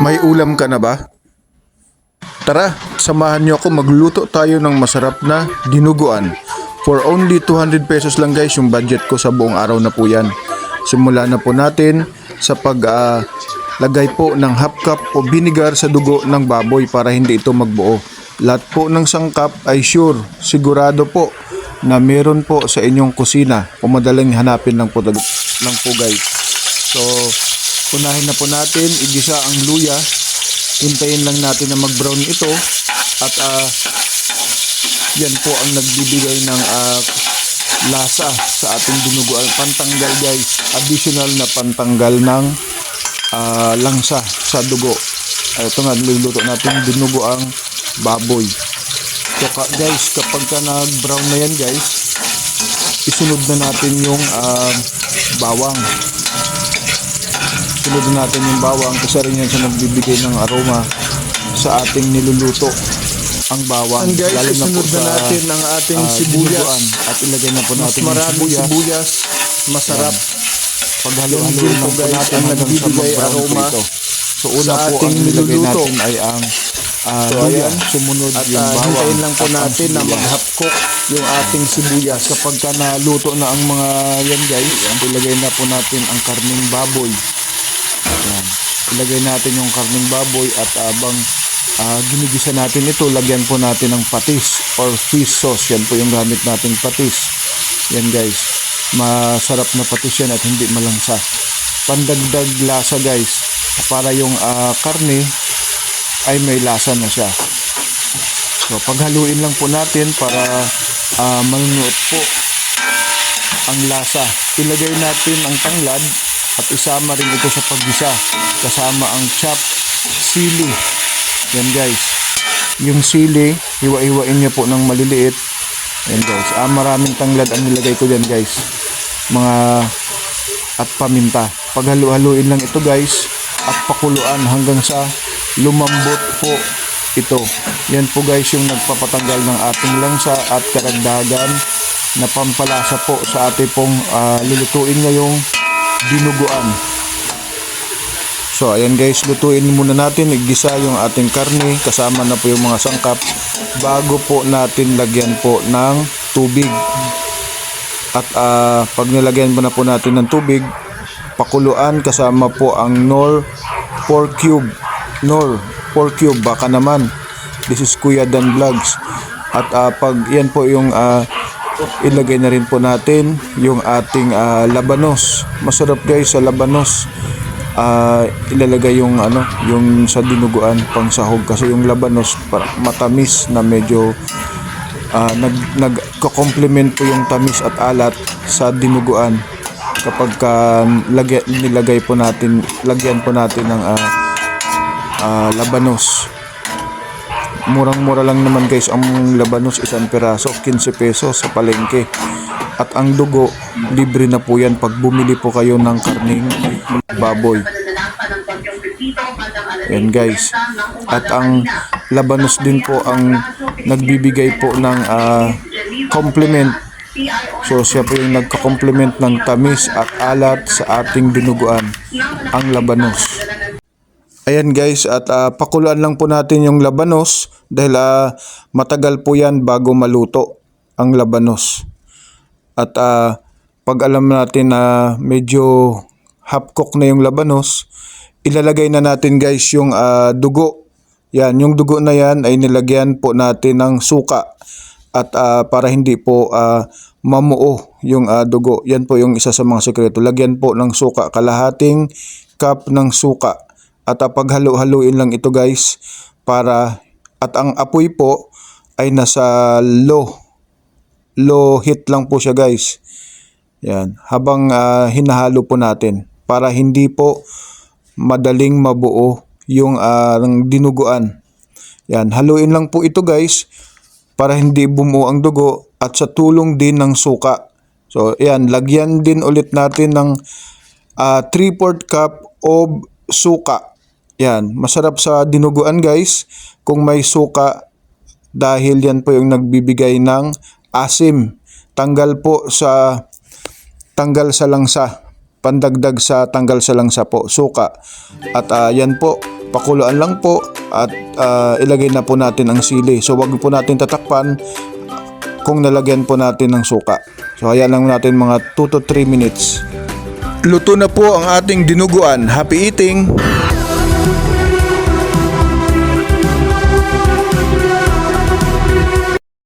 May ulam ka na ba? Tara, samahan niyo ako magluto tayo ng masarap na dinuguan. For only 200 pesos lang guys yung budget ko sa buong araw na po yan. Simula na po natin sa lagay po ng half cup o vinegar sa dugo ng baboy para hindi ito magbuo. Lahat po ng sangkap ay sure, sigurado po na meron po sa inyong kusina. Kung madaling hanapin lang po guys. So, unahin na po natin, igisa ang luya. Hintayin lang natin na mag-brown ito. At yan po ang nagbibigay ng lasa sa ating dinuguan. Pantanggal guys, additional na pantanggal ng langsa sa dugo. Ito nga, niluluto natin dinuguang baboy. So guys, kapag ka nag-brown na yan guys, isunod na natin yung bawang. Sunod natin yung bawang kasi rin yan sa nagbibigay ng aroma sa ating niluluto. Ang bawang, guys, lalo na po isunod sa na natin ang ating sibuyas. at ilagay na po natin Mas maraming sibuyas, masarap. Paghaluin po guys natin ang hanggang sa nagbibigay mag-brown po aroma ito. So una sa po ating ang nilagay niluluto. natin ay ang So luya, ayan, sumunod at yung bawang. hintayin lang po at ang natin na sibuyas. mag-half cook yung ating sibuyas. Kapag ka naluto na ang mga yan guys, ilagay na po natin ang karning baboy. Yan. Ilagay natin yung karning baboy at abang ginigisa natin ito, lagyan po natin ng patis or fish sauce. Yan po yung gamit nating patis. Yan guys, masarap na patis yan at hindi malangsa. Pandagdag lasa guys, para yung karne ay may lasa na siya. So paghaluin lang po natin para manunuot po ang lasa. Ilagay natin ang tanglad at isama rin ito sa paggisa kasama ang chopped sili. Yan guys, yung sili hiwa-hiwain niya po ng maliliit. Yan guys, maraming tanglad ang nilagay ko dyan guys, mga at paminta. Paghalu-haluin lang ito guys at pakuluan hanggang sa lumambot po ito. Yan po guys yung nagpapatanggal ng ating langsa at karagdagan na pampalasa po sa ating pong lulutuin ngayong dinuguan. So ayan guys, lutuin muna natin, igisa yung ating karne kasama na po yung mga sangkap bago po natin lagyan po ng tubig. At pag nilagyan po na po natin ng tubig, pakuluan kasama po ang Knorr 4 cube. Knorr 4 cube, baka naman. This is Kuya Dan Vlogs. At pag yan po yung ilagay na rin po natin yung ating labanos. Masarap guys sa labanos. Ilalagay yung yung sa dinuguan pang sahog kasi yung labanos matamis na medyo nagko-complement po yung tamis at alat sa dinuguan kapag nilagay po natin, lagyan po natin ng labanos. Murang-mura lang naman guys ang labanos, isang piraso 15 pesos sa palengke. At ang dugo, libre na po yan pag bumili po kayo ng karning baboy. Yan guys. At ang labanos din po ang nagbibigay po ng complement. So siya po yung nagka-complement ng tamis at alat sa ating dinuguan, ang labanos. Ayan guys, at pakuluan lang po natin yung labanos dahil matagal po yan bago maluto ang labanos. At pag alam natin na medyo half cook na yung labanos, ilalagay na natin guys yung dugo. Yan, yung dugo na yan ay nilagyan po natin ng suka. At para hindi po mamuo yung dugo. Yan po yung isa sa mga sekreto. Lagyan po ng suka, kalahating cup ng suka. At paghalo-haluin lang ito guys para, at ang apoy po ay nasa low heat lang po siya guys. Yan, habang hinahalo po natin para hindi po madaling mabuo yung dinuguan. Yan, haluin lang po ito guys para hindi bumuo ang dugo at sa tulong din ng suka. So yan, lagyan din ulit natin ng 3/4 cup of suka. Yan, masarap sa dinuguan guys kung may suka dahil yan po yung nagbibigay ng asim. Tanggal sa langsa. Pandagdag sa tanggal sa langsa po, suka. At yan po, pakuluan lang po at ilagay na po natin ang sili. So wag po natin tatakpan kung nalagyan po natin ng suka. So hayaan lang natin mga 2 to 3 minutes. Luto na po ang ating dinuguan. Happy eating!